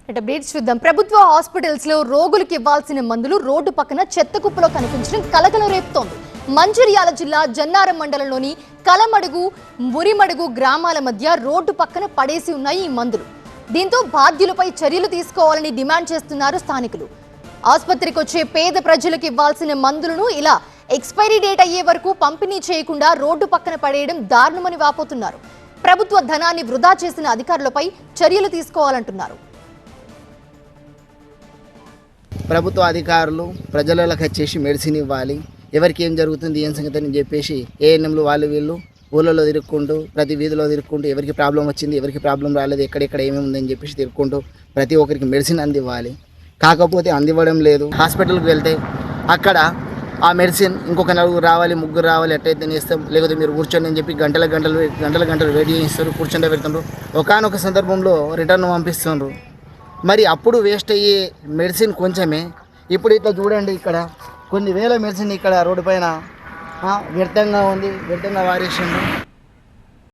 Updates చూద్దాం. ప్రభుత్వ hospitals లో రోగులకు ఇవ్వాల్సిన మందులు రోడ్డు పక్కన చెత్త కుప్పలో కనిపించడం కలకలం రేపుతోంది. మంచిర్యాల జిల్లా జన్నారం మండలంలోని కలమడుగు, మురిమడుగు గ్రామాల మధ్య రోడ్డు పక్కన పడేసి ఉన్నాయి ఈ మందులు. దీంతో బాధ్యులపై చర్యలు తీసుకోవాలని డిమాండ్ చేస్తున్నారు స్థానికులు. ఆసుపత్రికి వచ్చే పేద ప్రజలకు ఇవ్వాల్సిన మందులను ఇలా ఎక్స్పైరీ డేట్ అయ్యే వరకు పంపిణీ చేయకుండా రోడ్డు పక్కన పడేయడం దారుణమని వాపోతున్నారు. ప్రభుత్వ ధనాన్ని వృధా చేసిన అధికారులపై చర్యలు తీసుకోవాలంటున్నారు. ప్రభుత్వ అధికారులు ప్రజలకు వచ్చేసి మెడిసిన్ ఇవ్వాలి, ఎవరికి ఏం జరుగుతుంది ఏం సంగతి అని చెప్పేసి ఏఎన్ఎంలు వాళ్ళు వీళ్ళు ఊళ్ళలో తిరుక్కుంటూ ప్రతి వీధిలో తిరుక్కుంటూ ఎవరికి ప్రాబ్లం వచ్చింది ఎవరికి ప్రాబ్లం రాలేదు ఎక్కడెక్కడ ఏమేమి ఉందని చెప్పేసి తిరుక్కుంటూ ప్రతి ఒక్కరికి మెడిసిన్ అందివ్వాలి. కాకపోతే అందివ్వడం లేదు. హాస్పిటల్కి వెళ్తే అక్కడ ఆ మెడిసిన్ ఇంకొక నలుగురు రావాలి ముగ్గురు రావాలి ఎట్టయితే ఇస్తాం, లేకపోతే మీరు కూర్చొని అని చెప్పి గంటలు వెయిట్ చేయిస్తారు, కూర్చొని పెడుతుండ్రు. ఒకానొక సందర్భంలో రిటర్న్ పంపిస్తుండ్రు. మరి అప్పుడు వేస్ట్ అయ్యే మెడిసిన్ కొంచెమే. ఇప్పుడు ఇట్లా చూడండి, ఇక్కడ కొన్ని వేల మెడిసిన్ ఇక్కడ రోడ్డు పైన వ్యర్థంగా ఉంది, వ్యర్థంగా వారేసిండ్రు.